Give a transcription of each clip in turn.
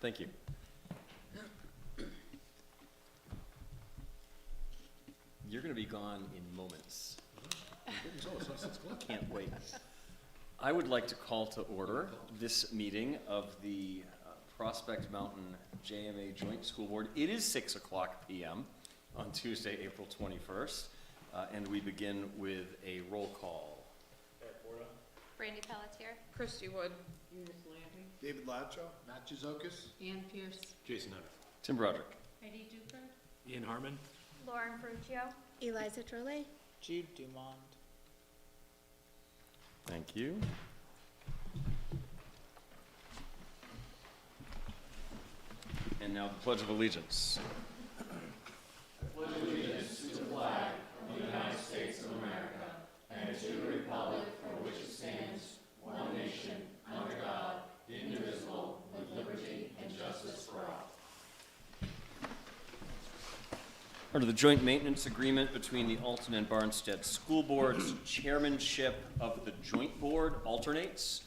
Thank you. You're going to be gone in moments. Can't wait. I would like to call to order this meeting of the Prospect Mountain JMA Joint School Board. It is 6 o'clock p.m. on Tuesday, April 21st, and we begin with a roll call. Brandy Pelletier. Christy Wood. Eunice Lampy. David Ladshaw. Matt Juzokis. Ann Pierce. Jason Hunter. Tim Broderick. Heidi Duper. Ian Harmon. Lauren Ferruccio. Eliza Drolet. Jude Dumond. Thank you. And now the Pledge of Allegiance. Under the joint maintenance agreement between the Alton and Barnstead School Boards, chairmanship of the joint board alternates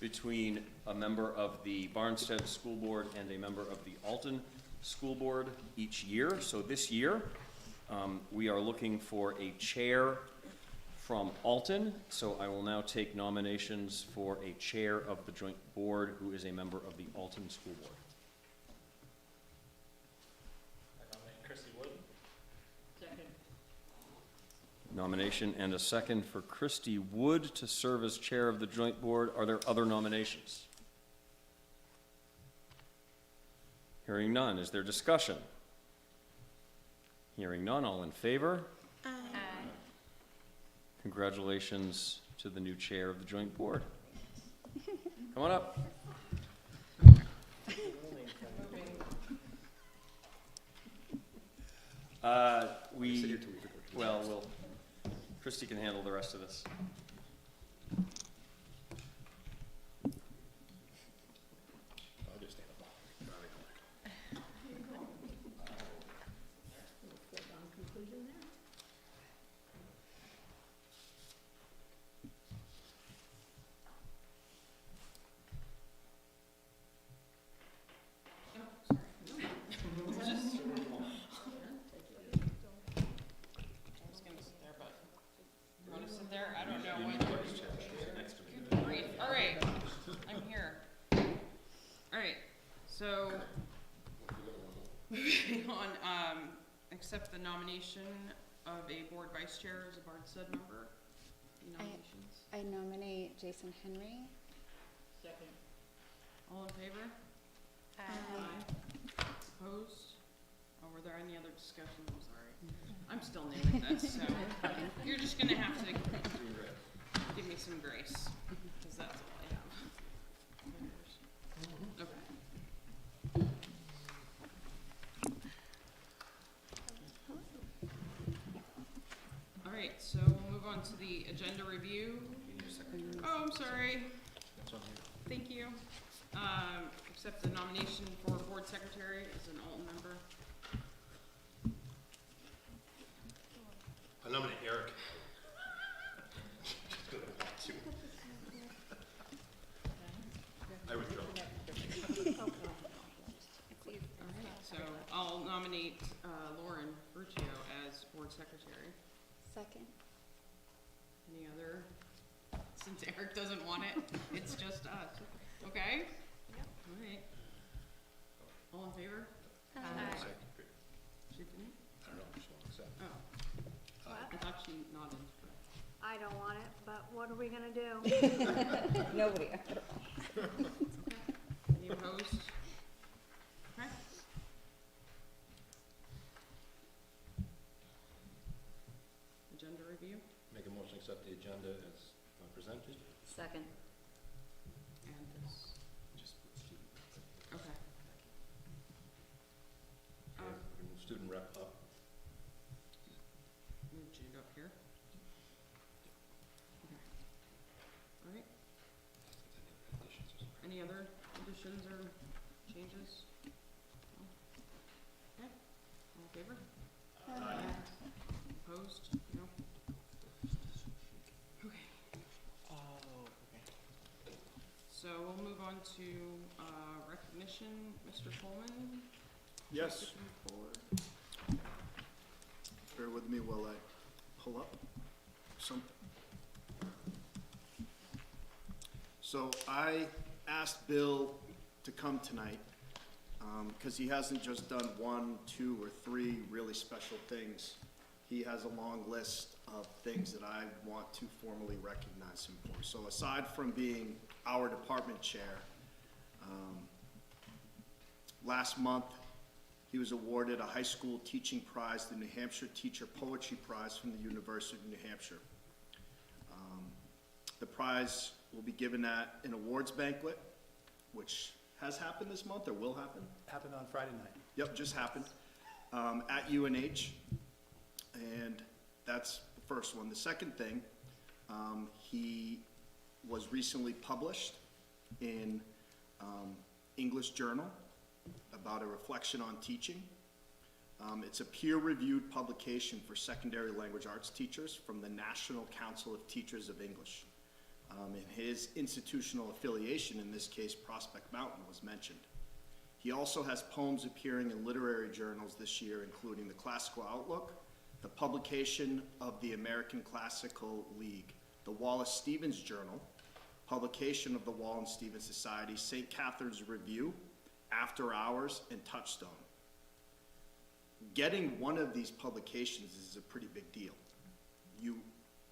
between a member of the Barnstead School Board and a member of the Alton School Board each year. So this year, we are looking for a chair from Alton. So I will now take nominations for a chair of the joint board who is a member of the Alton School Board. Nomination and a second for Christy Wood to serve as chair of the joint board. Are there other nominations? Hearing none. Is there discussion? Hearing none. All in favor? Aye. Congratulations to the new chair of the joint board. Come on up. Christy can handle the rest of this. I'll just stand up. There, I don't know what. Good grief. All right, I'm here. All right, so moving on, accept the nomination of a board vice chair as a Barnstead member. Any nominations? I nominate Jason Henry. Second. All in favor? Aye. Opposed? Oh, were there any other discussions? I'm sorry. I'm still new at this, so you're just gonna have to give me some grace, because that's all I have. Okay. All right, so we'll move on to the agenda review. Oh, I'm sorry. Thank you. Accept the nomination for board secretary as an Alton member. I nominate Eric. I withdraw. Alright, so I'll nominate Lauren Ferruccio as board secretary. Second. Any other, since Eric doesn't want it, it's just us. Okay? Yep. Alright. All in favor? Aye. She didn't? I don't know, just want to accept. Oh, What? I thought she nodded. I don't want it, but what are we gonna do? Nobody. Any opposed? Okay. Agenda review Make a motion to accept the agenda as presented. Second. and this. Just Okay. move student rep up. Move Jude up here. Okay. All right. Any other additions or changes? No? Okay. All in favor? Opposed? No? Okay. So we'll move on to recognition. Mr. Yes. to move forward. Bear with me while I pull up something. So I asked Bill to come tonight, because he hasn't just done 1, 2, or 3 really special things. He has a long list of things that I want to formally recognize him for. So aside from being our department chair, last month, he was awarded a high school teaching prize, the New Hampshire Teacher Poetry Prize from the University of New Hampshire. The prize will be given at an awards banquet, which has happened this month or will happen. Happened on Friday night. Yep, just happened, at UNH. And that's the first one. The second thing, he was recently published in English Journal about a reflection on teaching. It's a peer-reviewed publication for secondary language arts teachers from the National Council of Teachers of English. And his institutional affiliation, in this case Prospect Mountain, was mentioned. He also has poems appearing in literary journals this year, including the Classical Outlook, the publication of the American Classical League, the Wallace Stevens Journal, publication of the Wallace Stevens Society, St. Catherine's Review, After Hours, and Touchstone. Getting one of these publications is a pretty big deal. You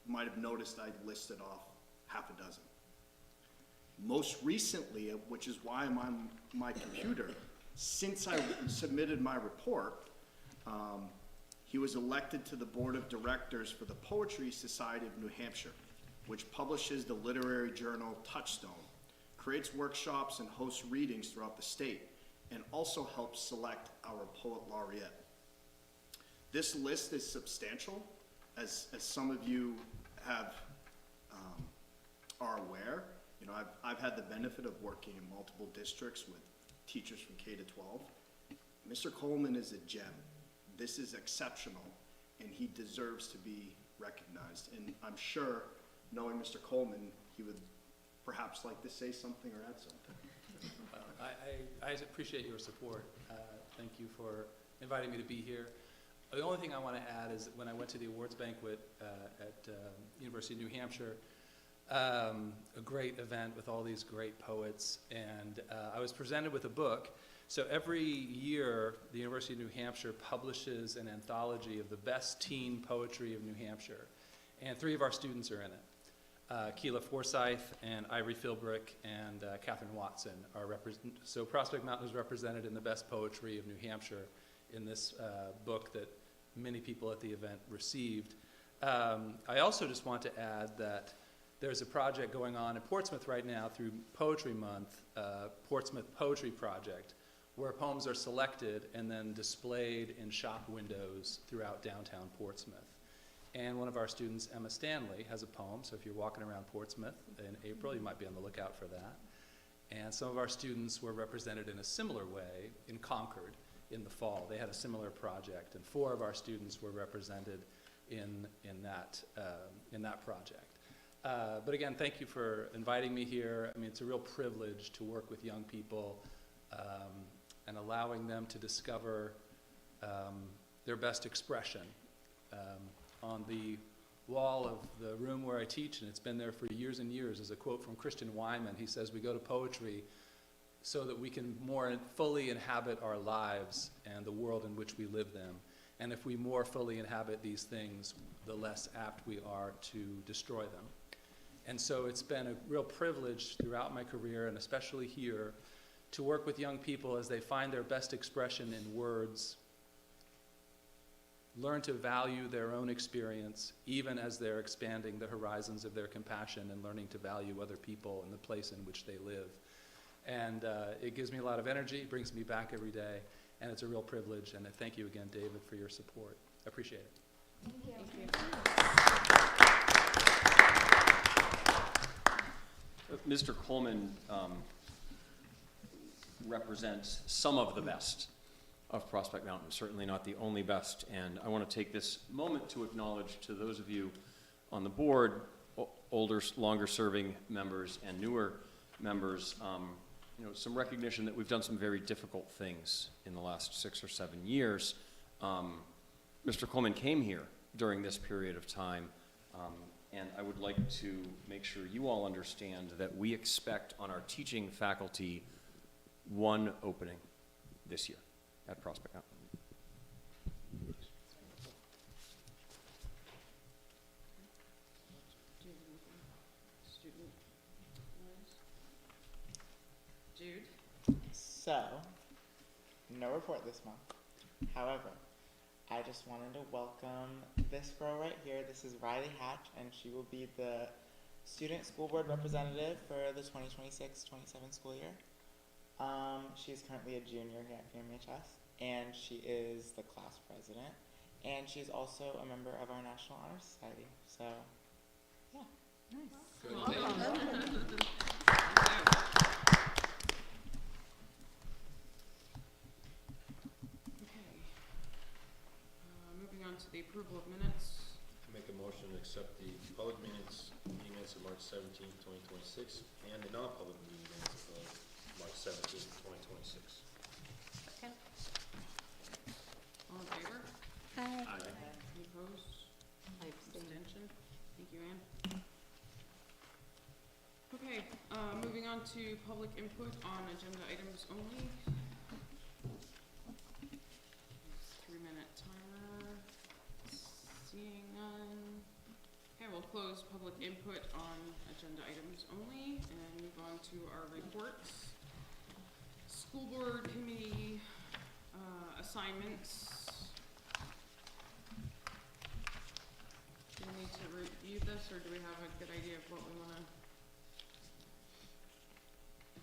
might have noticed I listed off half a dozen. Most recently, which is why I'm on my computer, since I submitted my report, he was elected to the board of directors for the Poetry Society of New Hampshire, which publishes the literary journal Touchstone, creates workshops and hosts readings throughout the state, and also helps select our poet laureate. This list is substantial, as some of you have are aware. You know, I've had the benefit of working in multiple districts with teachers from K to 12. Mr. Coleman is a gem. This is exceptional, and he deserves to be recognized. And I'm sure, knowing Mr. Coleman, he would perhaps like to say something or add something. I appreciate your support. Thank you for inviting me to be here. The only thing I want to add is that when I went to the awards banquet at University of New Hampshire, a great event with all these great poets, and I was presented with a book. So every year, the University of New Hampshire publishes an anthology of the best teen poetry of New Hampshire, and 3 of our students are in it. Keela Forsyth and Ivory Philbrick and Catherine Watson are so Prospect Mountain is represented in the best poetry of New Hampshire in this book that many people at the event received. I also just want to add that there's a project going on in Portsmouth right now through Poetry Month, Portsmouth Poetry Project, where poems are selected and then displayed in shop windows throughout downtown Portsmouth. And one of our students, Emma Stanley, has a poem, so if you're walking around Portsmouth in April, you might be on the lookout for that. And some of our students were represented in a similar way in Concord in the fall. They had a similar project, and 4 of our students were represented in that project. But again, thank you for inviting me here. I mean, it's a real privilege to work with young people and allowing them to discover their best expression. On the wall of the room where I teach, and it's been there for years and years, is a quote from Christian Wyman. He says, "We go to poetry so that we can more fully inhabit our lives and the world in which we live them. And if we more fully inhabit these things, the less apt we are to destroy them." And so it's been a real privilege throughout my career, and especially here, to work with young people as they find their best expression in words, learn to value their own experience, even as they're expanding the horizons of their compassion and learning to value other people and the place in which they live. And it gives me a lot of energy, brings me back every day, and it's a real privilege. And I thank you again, David, for your support. I appreciate it. Thank you. Mr. Coleman represents some of the best of Prospect Mountain, certainly not the only best. And I want to take this moment to acknowledge to those of you on the board, older, longer serving members and newer members, some recognition that we've done some very difficult things in the last 6 or 7 years. Mr. Coleman came here during this period of time, and I would like to make sure you all understand that we expect on our teaching faculty 1 opening this year at Prospect Mountain. Do you have anything student-wise? Jude? So, no report this month. However, I just wanted to welcome this girl right here. This is Riley Hatch, and she will be the student school board representative for the 2026-27 school year. She's currently a junior here at PMHS, and she is the class president, and she's also a member of our National Honor Society. So, yeah. Good. Okay. Moving on to the approval of minutes. Make a motion to accept the public minutes, meeting minutes of March 17th, 2026, and the non-public meeting minutes of March 17th, 2026. Second. All in favor? Aye. Any opposed? Abstention? Thank you, Ann. Okay, moving on to public input on agenda items only. 3-minute timer. Seeing none. Okay, we'll close public input on agenda items only and move on to our reports. School board committee assignments. Do we need to review this, or do we have a good idea of what we want to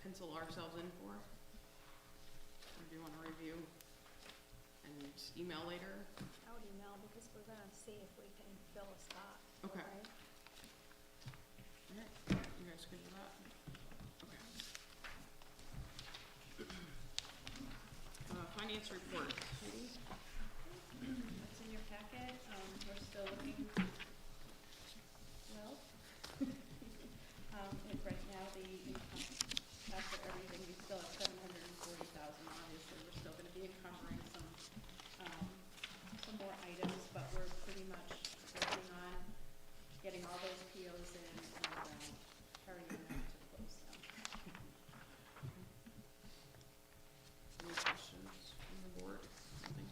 pencil ourselves in for? Or do you want to review and email later? I would email because we're gonna see if we can fill a spot, Okay. right? Alright, you guys good with that? Okay. Finance report, Heidi? That's in your packet, we're still looking, well, and right now the income, after everything, we still have $740,000, obviously, we're still gonna be encumbering some more items, but we're pretty much working on getting all those POs in and, carrying them out to close them. Any questions from the board? Nothing?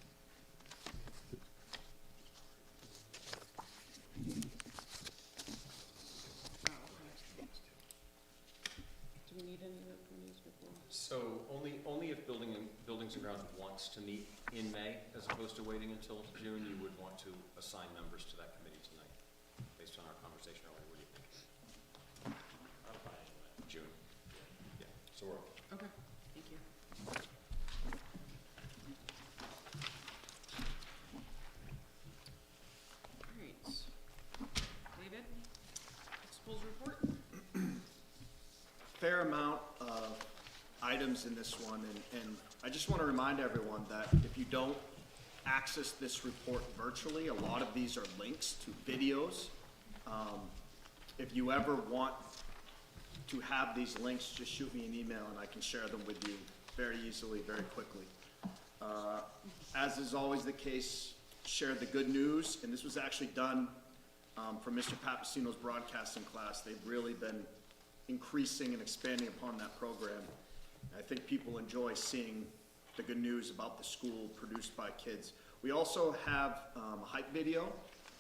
Oh, okay. Do we need any of these before? So only if Buildings and Grounds wants to meet in May, as opposed to waiting until June, you would want to assign members to that committee tonight, based on our conversation earlier. What do you think? I'm fine with June. Yeah, so we're okay. Okay, thank you. Great. David, schools report? Fair amount of items in this one, and I just want to remind everyone that if you don't access this report virtually, a lot of these are links to videos. If you ever want to have these links, just shoot me an email and I can share them with you very easily, very quickly. As is always the case, share the good news, and this was actually done from Mr. Papasino's broadcasting class. They've really been increasing and expanding upon that program. I think people enjoy seeing the good news about the school produced by kids. We also have a hype video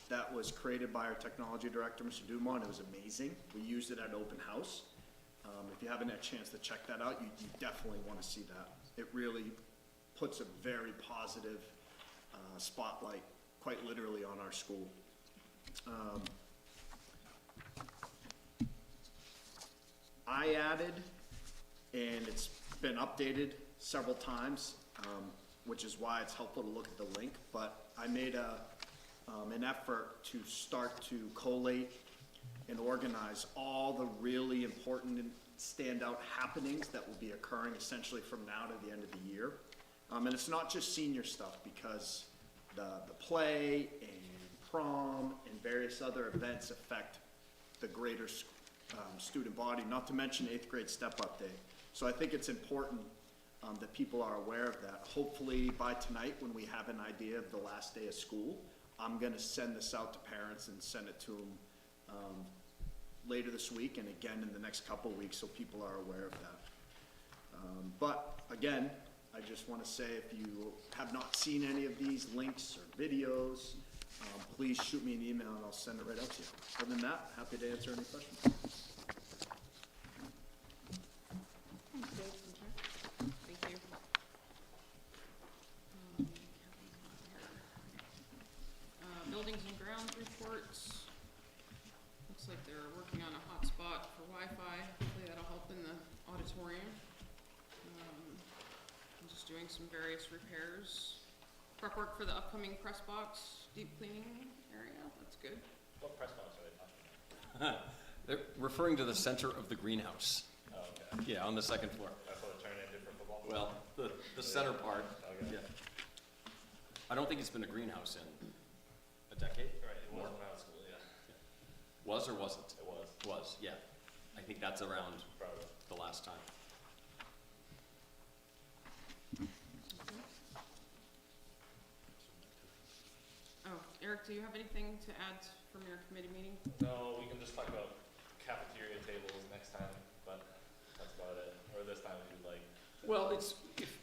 that was created by our technology director, Mr. Dumont. It was amazing. We used it at open house. If you haven't had a chance to check that out, you definitely want to see that. It really puts a very positive spotlight, quite literally, on our school. I added, and it's been updated several times, which is why it's helpful to look at the link, but I made an effort to start to collate and organize all the really important and standout happenings that will be occurring essentially from now to the end of the year. And it's not just senior stuff, because the play and prom and various other events affect the greater student body, not to mention 8th grade step-up day. So I think it's important that people are aware of that. Hopefully by tonight, when we have an idea of the last day of school, I'm gonna send this out to parents and send it to them later this week and again in the next couple of weeks, so people are aware of that. But again, I just wanna say, if you have not seen any of these links or videos, please shoot me an email and I'll send it right out to you. Other than that, happy to answer any questions. Thank you. Kevin's not here. Buildings and grounds reports. Looks like they're working on a hotspot for Wi-Fi. Hopefully that'll help in the auditorium. I'm just doing some various repairs. Prep work for the upcoming press box deep cleaning area. That's good. What press box are they talking about? They're referring to the center of the greenhouse. Oh, okay. Yeah, on the second floor. That's what they're turning into for football? Well, the center part, Okay. yeah. I don't think it's been a greenhouse in a decade. Right, it was More. when I was in school, yeah. Was or wasn't? It was, Was, yeah. I think that's around probably. the last time. Oh, Eric, do you have anything to add from your committee meeting? No, we can just talk about cafeteria tables next time, but that's about it. Or this time if you'd like. Well,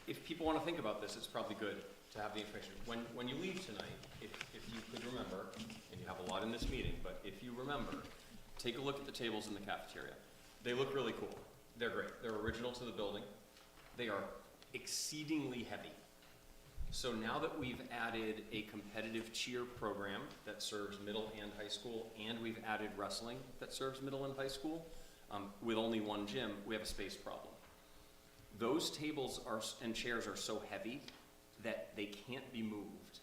if people want to think about this, it's probably good to have the information. When you leave tonight, if you could remember, and you have a lot in this meeting, but if you remember, take a look at the tables in the cafeteria. They look really cool. They're great. They're original to the building. They are exceedingly heavy. So now that we've added a competitive cheer program that serves middle and high school, and we've added wrestling that serves middle and high school, with only one gym, we have a space problem. Those tables and chairs are so heavy that they can't be moved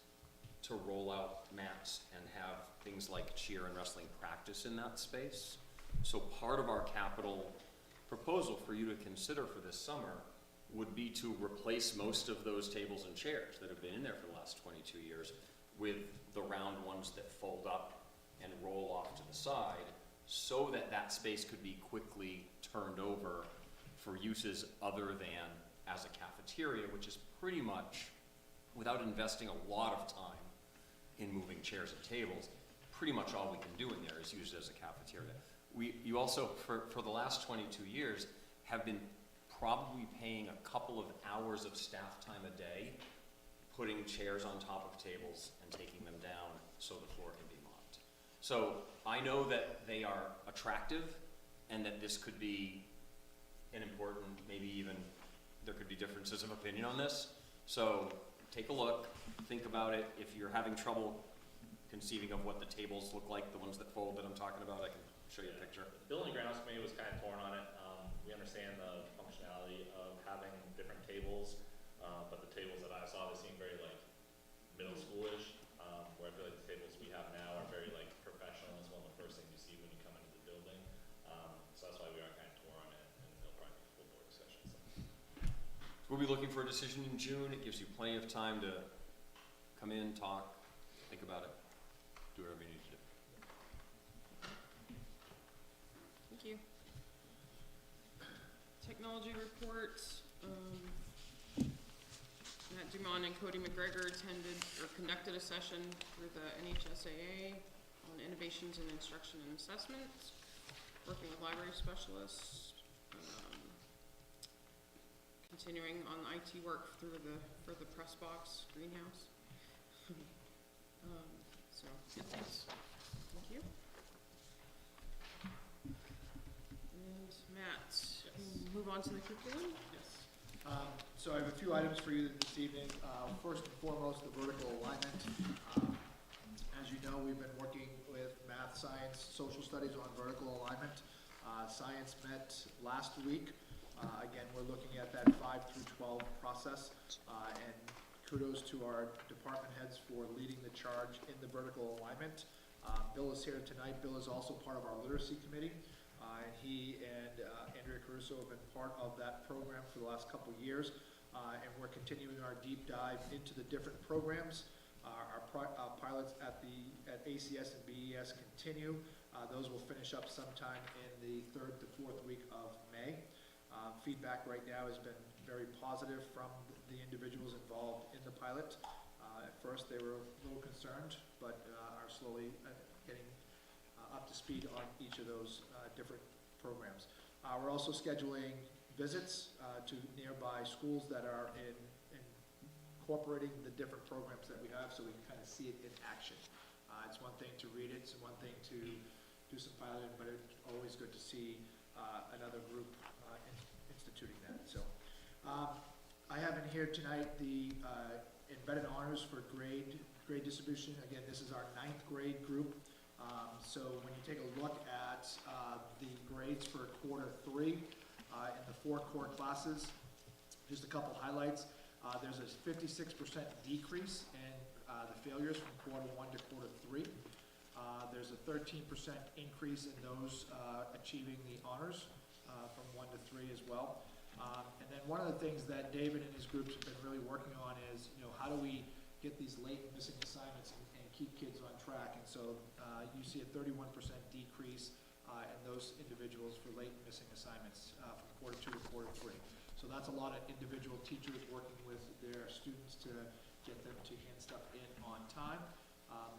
to roll out mats and have things like cheer and wrestling practice in that space. So part of our capital proposal for you to consider for this summer would be to replace most of those tables and chairs that have been in there for the last 22 years with the round ones that fold up and roll off to the side, so that that space could be quickly turned over for uses other than as a cafeteria, which is pretty much, without investing a lot of time in moving chairs and tables, pretty much all we can do in there is use it as a cafeteria. You also, for the last 22 years, have been probably paying a couple of hours of staff time a day, putting chairs on top of tables and taking them down so the floor can be mopped. So I know that they are attractive and that this could be an important, maybe even there could be differences of opinion on this. So take a look, think about it. If you're having trouble conceiving of what the tables look like, the ones that fold that I'm talking about, I can show you a picture. The Building and Grounds Committee was kind of torn on it. We understand the functionality of having different tables, but the tables that I saw, they seem very like middle schoolish, where I feel like the tables we have now are very like professional. It's one of the first things you see when you come into the building. So that's why we are kind of torn on it, and it'll probably be a full board discussion. So. We'll be looking for a decision in June. It gives you plenty of time to come in, talk, think about it, do whatever you need to do. Thank you. Technology reports. Matt Dumont and Cody McGregor attended or conducted a session through the NHSAA on innovations in instruction and assessment, working with library specialists, continuing on IT work through for the press box greenhouse. So, good things. Thank you. And Matt, move on to the curriculum? Yes. So I have a few items for you this evening. First and foremost, the vertical alignment. As you know, we've been working with math, science, social studies on vertical alignment. Science met last week. Again, we're looking at that 5 through 12 process. And kudos to our department heads for leading the charge in the vertical alignment. Bill is here tonight. Bill is also part of our literacy committee. And he and Andrea Caruso have been part of that program for the last couple of years. And we're continuing our deep dive into the different programs. Our pilots at ACS and BES continue. Those will finish up sometime in the 3rd to 4th week of May. Feedback right now has been very positive from the individuals involved in the pilot. At first, they were a little concerned, but are slowly getting up to speed on each of those different programs. We're also scheduling visits to nearby schools that are incorporating the different programs that we have, so we can kind of see it in action. It's one thing to read it, it's one thing to do some piloting, but it's always good to see another group instituting that. So I have in here tonight the embedded honors for grade distribution. Again, this is our 9th grade group. So when you take a look at the grades for quarter 3 in the 4 core classes, just a couple highlights. There's a 56% decrease in the failures from quarter 1 to quarter 3. There's a 13% increase in those achieving the honors from 1 to 3 as well. And then one of the things that David and his groups have been really working on is, how do we get these late and missing assignments and keep kids on track? And so you see a 31% decrease in those individuals for late and missing assignments from quarter 2 to quarter 3. So that's a lot of individual teachers working with their students to get them to hand stuff in on time.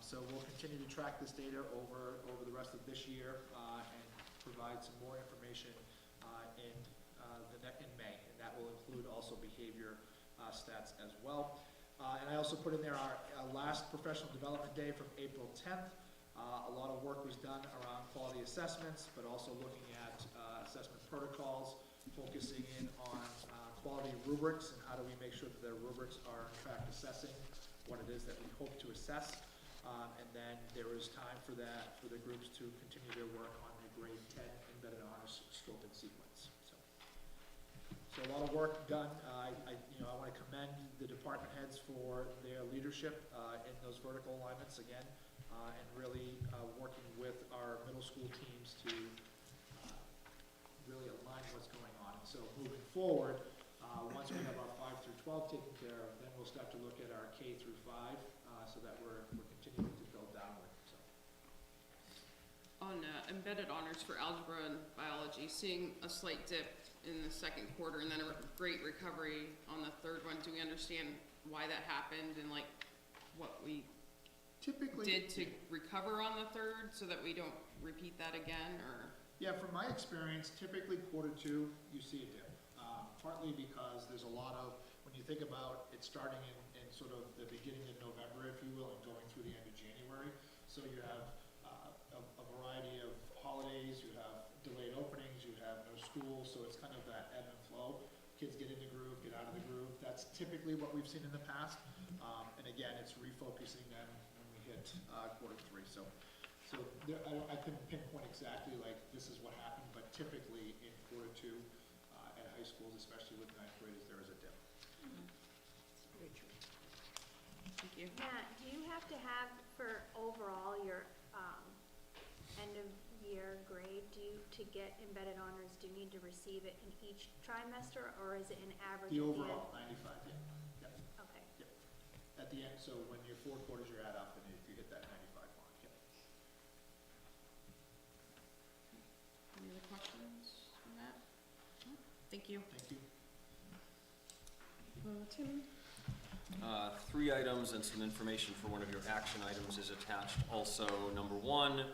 So we'll continue to track this data over the rest of this year and provide some more information in May, and that will include also behavior stats as well. And I also put in there our last professional development day from April 10th. A lot of work was done around quality assessments, but also looking at assessment protocols, focusing in on quality rubrics and how do we make sure that their rubrics are in fact assessing what it is that we hope to assess. And then there was time for the groups to continue their work on the grade 10 embedded honors scope and sequence. So a lot of work done. I want to commend the department heads for their leadership in those vertical alignments again, and really working with our middle school teams to really align what's going on. So moving forward, once we have our 5 through 12 taken care of, then we'll start to look at our K through 5 so that we're continuing to build downward. So. On embedded honors for algebra and biology, seeing a slight dip in the second quarter and then a great recovery on the third one. Do we understand why that happened and like what we Typically did to recover on the third so that we don't repeat that again? Or yeah, from my experience, typically quarter 2 you see a dip. Partly because there's a lot of, when you think about it starting in sort of the beginning of November, if you will, and going through the end of January. So you have a variety of holidays, you have delayed openings, you have no school, so it's kind of that ebb and flow. Kids get in the groove, get out of the groove. That's typically what we've seen in the past. And again, it's refocusing them when we hit quarter 3. So there, I couldn't pinpoint exactly like this is what happened, but typically in quarter 2 at high schools, especially with 9th graders, there is a dip. thank you. Matt, do you have to have for overall your end of year grade, to get embedded honors, do you need to receive it in each trimester, or is it an average The at the overall, end? 95, yeah. Okay. At the end, so when your 4 quarters you add up, and if you hit that 95 mark, yeah. Any other questions on that? No? Thank you. Thank you. Tim? 3 items and some information for one of your action items is attached also. Number 1,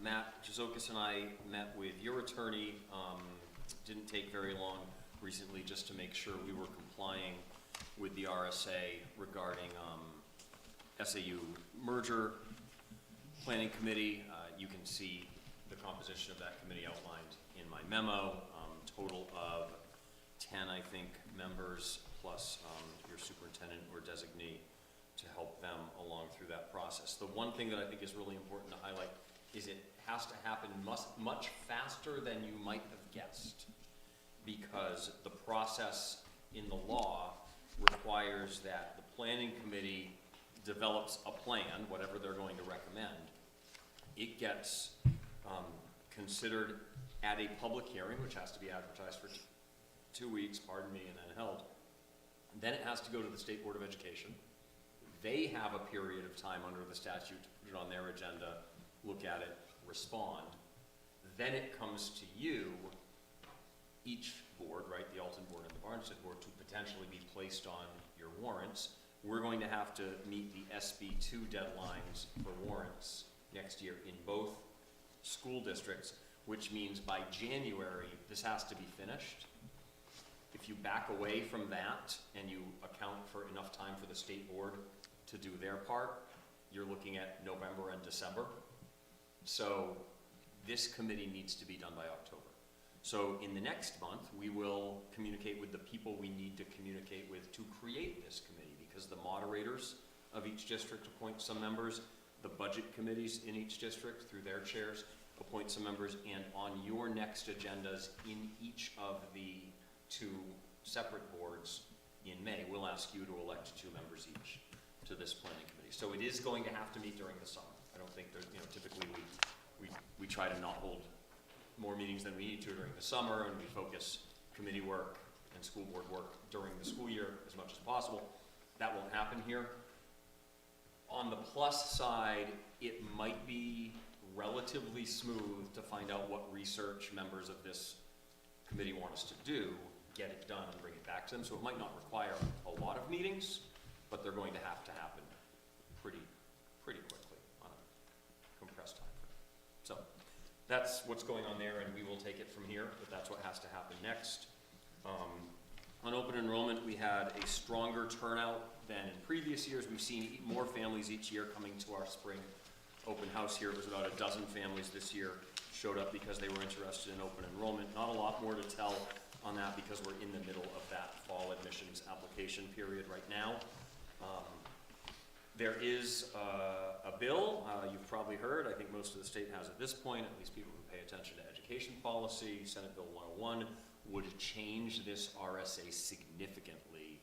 Matt Jazokis and I met with your attorney. Didn't take very long recently just to make sure we were complying with the RSA regarding SAU merger planning committee. You can see the composition of that committee outlined in my memo. Total of 10, I think, members plus your superintendent or designee to help them along through that process. The one thing that I think is really important to highlight is it has to happen much faster than you might have guessed, because the process in the law requires that the planning committee develops a plan, whatever they're going to recommend. It gets considered at a public hearing, which has to be advertised for 2 weeks, pardon me, and then held. Then it has to go to the State Board of Education. They have a period of time under the statute to put it on their agenda, look at it, respond. Then it comes to you each board, right, the Alton board and the Barnstead board, to potentially be placed on your warrants. We're going to have to meet the SB2 deadlines for warrants next year in both school districts, which means by January, this has to be finished. If you back away from that and you account for enough time for the state board to do their part, you're looking at November and December. So this committee needs to be done by October. So in the next month, we will communicate with the people we need to communicate with to create this committee, because the moderators of each district appoint some members, the budget committees in each district through their chairs appoint some members, and on your next agendas in each of the 2 separate boards in May, we'll ask you to elect 2 members each to this planning committee. So it is going to have to meet during the summer. I don't think there's, typically we try to not hold more meetings than we need to during the summer, and we focus committee work and school board work during the school year as much as possible. That won't happen here. On the plus side, it might be relatively smooth to find out what research members of this committee want us to do, get it done and bring it back to them. So it might not require a lot of meetings, but they're going to happen pretty quickly on a compressed time frame. So that's what's going on there, and we will take it from here, but that's what has to happen next. On open enrollment, we had a stronger turnout than in previous years. We've seen more families each year coming to our spring open house here. It was about 12 families this year showed up because they were interested in open enrollment. Not a lot more to tell on that because we're in the middle of that fall admissions application period right now. There is a bill, you've probably heard, I think most of the state has at this point, at least people who pay attention to education policy. Senate Bill 101 would change this RSA significantly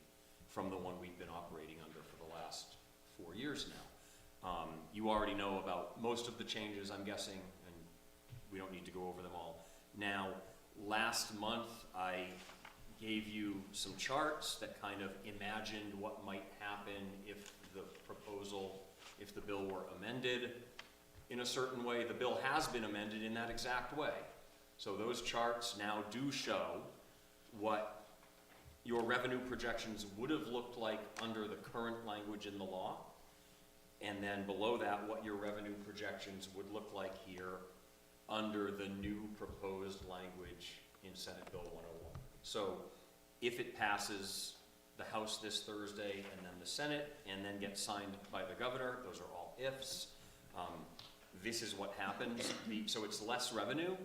from the one we've been operating under for the last 4 years now. You already know about most of the changes, I'm guessing, and we don't need to go over them all. Now, last month I gave you some charts that kind of imagined what might happen if the bill were amended in a certain way. The bill has been amended in that exact way. So those charts now do show what your revenue projections would have looked like under the current language in the law, and then below that, what your revenue projections would look like here under the new proposed language in Senate Bill 101. So if it passes the House this Thursday and then the Senate and then gets signed by the governor, those are all ifs. This is what happens. So it's less revenue,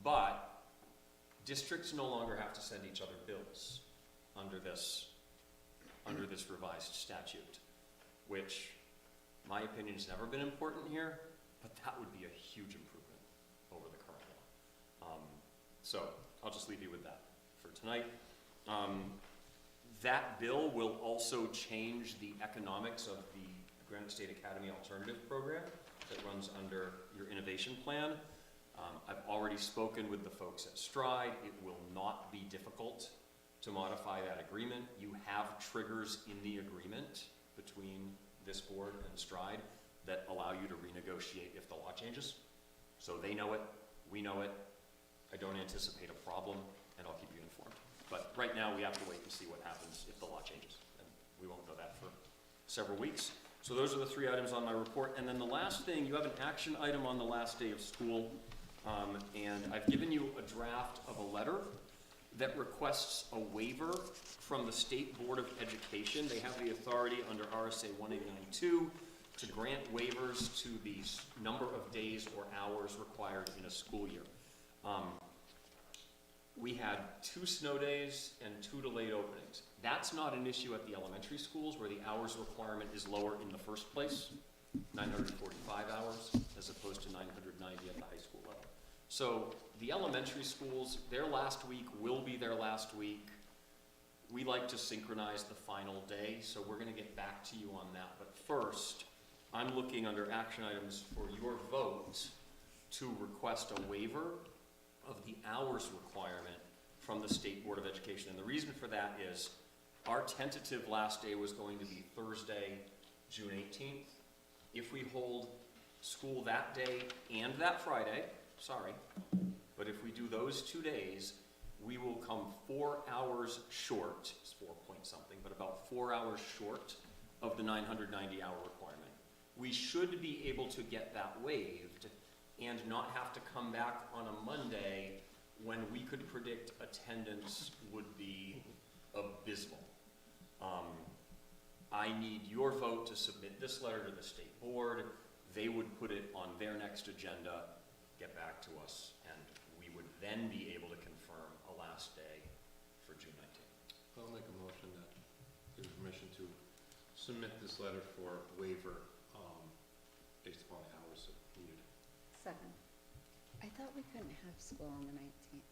but districts no longer have to send each other bills under this revised statute, which, in my opinion, has never been important here, but that would be a huge improvement over the current law. So I'll just leave you with that for tonight. That bill will also change the economics of the Granite State Academy Alternative Program that runs under your innovation plan. I've already spoken with the folks at Stride. It will not be difficult to modify that agreement. You have triggers in the agreement between this board and Stride that allow you to renegotiate if the law changes. So they know it, we know it. I don't anticipate a problem, and I'll keep you informed. But right now, we have to wait and see what happens if the law changes, and we won't know that for several weeks. So those are the 3 items on my report. And then the last thing, you have an action item on the last day of school, and I've given you a draft of a letter that requests a waiver from the State Board of Education. They have the authority under RSA 1892 to grant waivers to the number of days or hours required in a school year. We had 2 snow days and 2 delayed openings. That's not an issue at the elementary schools where the hours requirement is lower in the first place, 945 hours, as opposed to 990 at the high school level. So the elementary schools, their last week will be their last week. We like to synchronize the final day, so we're gonna get back to you on that. But first, I'm looking under action items for your vote to request a waiver of the hours requirement from the State Board of Education. And the reason for that is our tentative last day was going to be Thursday, June 18th. If we hold school that day and that Friday, sorry, but if we do those 2 days, we will come 4 hours short, it's 4 point something, but about 4 hours short of the 990-hour requirement. We should be able to get that waived and not have to come back on a Monday when we could predict attendance would be abysmal. I need your vote to submit this letter to the state board. They would put it on their next agenda, get back to us, and we would then be able to confirm a last day for June 19th. I'll make a motion that gives permission to submit this letter for waiver, based upon the hours needed. Second. I thought we couldn't have school on the 19th.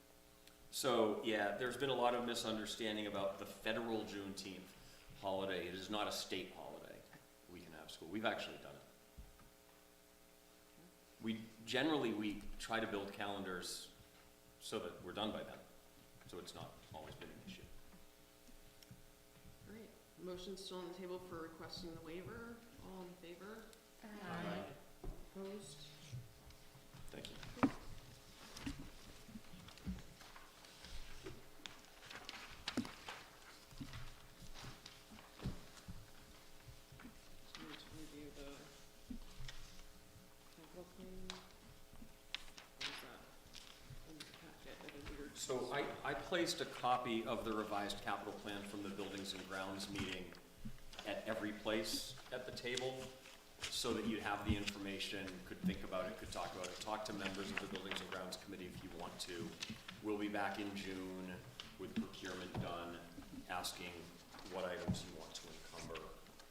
So, yeah, there's been a lot of misunderstanding about the federal Juneteenth holiday. It is not a state holiday. We can have school. We've actually done it. We try to build calendars so that we're done by then. So it's not always been an issue. Great. Motion's still on the table for requesting the waiver. All in favor? Aye. Opposed? Thank you. So we need to review the capital plan. What is that? In the packet at a weird. So I placed a copy of the revised capital plan from the Buildings and Grounds meeting at every place at the table, so that you'd have the information, could think about it, could talk about it, talk to members of the Buildings and Grounds Committee if you want to. We'll be back in June with procurement done, asking what items you want to encumber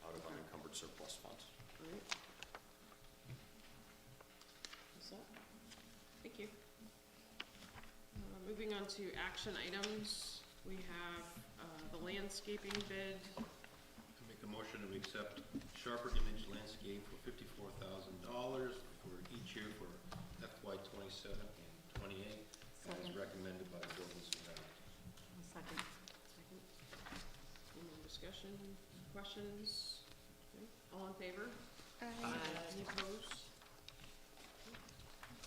out of unencumbered surplus funds. Alright. What's that? Thank you. Moving on to action items, we have the landscaping bid. I make a motion to accept Sharper Image Landscape for $54,000 for each year for FY '27 and '28, as Second. recommended by the Buildings and Grounds. Second. Second. Any more discussion, questions? Okay. All in favor? Aye. Any opposed?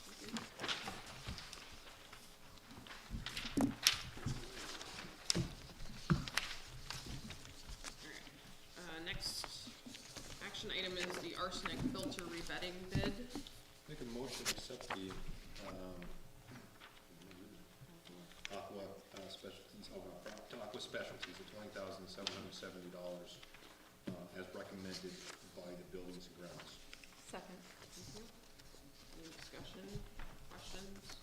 Thank you. Alright, next action item is the arsenic filter revetting bid. Make a motion to accept the Aqua Specialties, Aqua Specialties at $20,770 as recommended by the Buildings and Grounds. Second. Thank you. Any discussion, questions?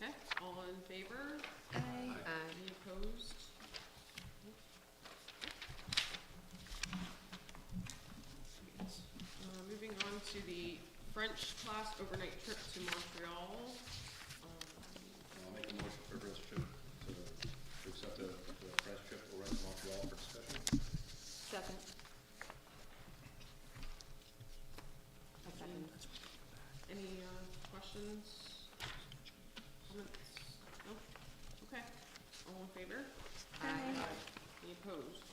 Okay, all in favor? Aye. Any opposed? Moving on to the French class overnight trip to Montreal. I'll make a motion for French trip to accept the French trip over to Montreal for discussion. Second. A second. Any questions? Comments? No? Okay. All in favor? Aye. Any opposed?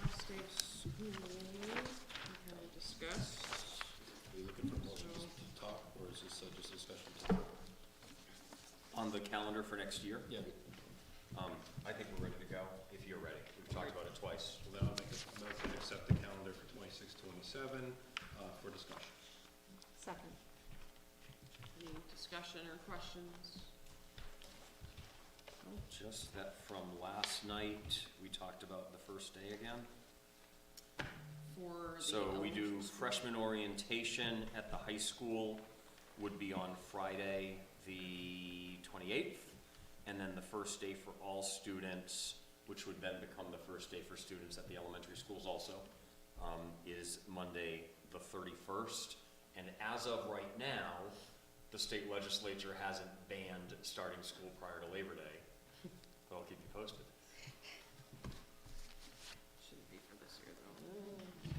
Last day of school, we kind of discussed. Are you looking for motions to talk, or is this just a discussion? On the calendar for next year, Yeah. I think we're ready to go, if you're ready. We've talked about it twice. Well, then I'll make a motion to accept the calendar for 26-27 for discussion. Second. Any discussion or questions? Just that from last night, we talked about the first day again. For the So we do elementary school? freshman orientation at the high school would be on Friday, the 28th. And then the first day for all students, which would then become the first day for students at the elementary schools also, is Monday, the 31st. And as of right now, the state legislature hasn't banned starting school prior to Labor Day. But I'll keep you posted. Shouldn't be for this year though.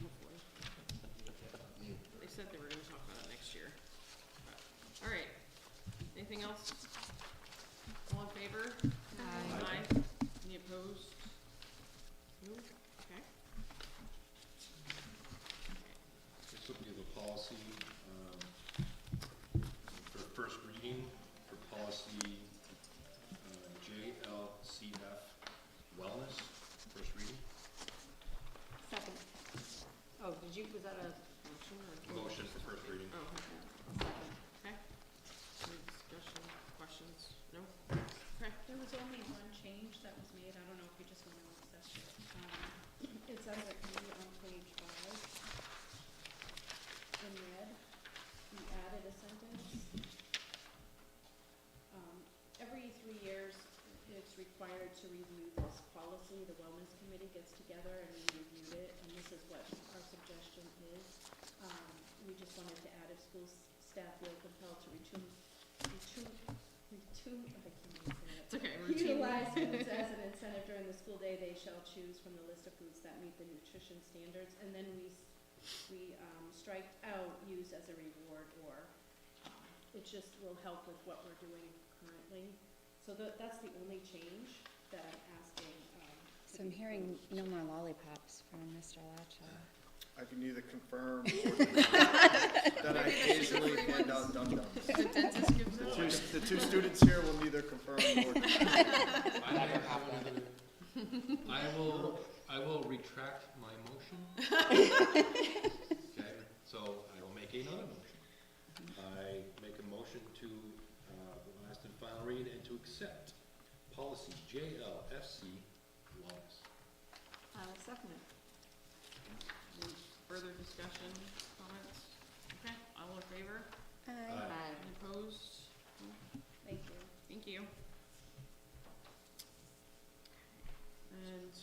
Hopefully. They said they were gonna talk about it next year. All right. Anything else? All in favor? Aye. Any opposed? No? Okay. This would be the policy wellness, first reading. Second. Oh, was that a motion or? Motion for first reading. Oh, okay. Second. Okay. Any discussion, questions? No? Okay. There was only one change that was made, I don't know if you just want to accept it. It's under E on page 5. In red, we added a sentence. Every 3 years, it's required to review this policy. The wellness committee gets together and we reviewed it, and this is what our suggestion is. We just wanted to add if school staff feel compelled to I can't even say it. It's okay. Routine. Utilize foods as an incentive during the school day, they shall choose from the list of foods that meet the nutrition standards. And then we striked out use as a reward, or it just will help with what we're doing currently. So that's the only change that I'm asking. So I'm hearing no more lollipops from Mr. Latcha. I can neither confirm or deny that I occasionally hand out dum-dums. The dentist gives it. The two students here will neither confirm nor deny. I will retract my motion. Okay, so I will make another motion. I make a motion to, last and final read, and to accept policy JLFC wellness. I'll second it. Any further discussion, comments? Okay, all in favor? Aye. Any opposed? Thank you. Thank you. And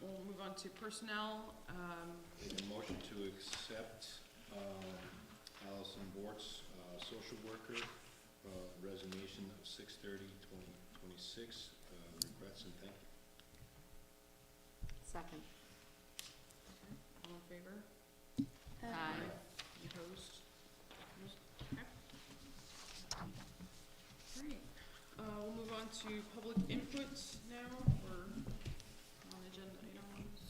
we'll move on to personnel. Make a motion to accept Allison Bort's social worker resignation of 6/30/2026. Regrets and thank you. Second. All in favor? Aye. Any opposed? Okay. Great. We'll move on to public input now for non-agenda items.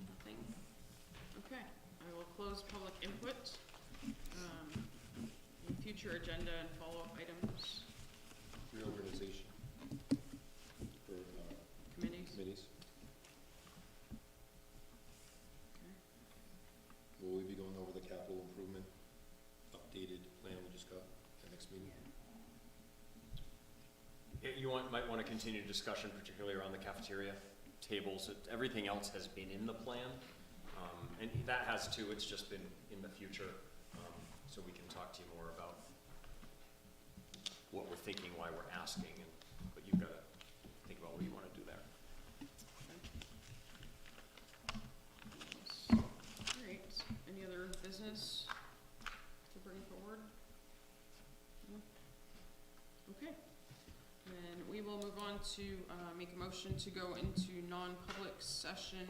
Nothing? Okay, I will close public input. Future agenda and follow-up items, Reorganization for committees. committees. Okay. Will we be going over the capital improvement updated plan we just got at the next meeting? You might want to continue discussion, particularly around the cafeteria tables. Everything else has been in the plan, and that has too. It's just been in the future, so we can talk to you more about what we're thinking, why we're asking, but you've got to think about what you want to do there. Great. Any other business to bring forward? No? Okay. Then we will move on to make a motion to go into non-public session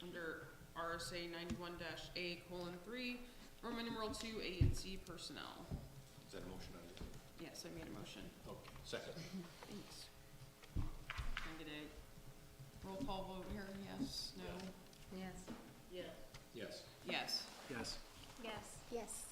under RSA 91-A:3, Roman numeral 2, A and C personnel. Is that a motion on it? Yes, I made a motion. Okay, second. Thanks. Can I get a roll call vote here? Yes, no? Yes. Yes. Yes. Yes. Yes. Yes. Yes.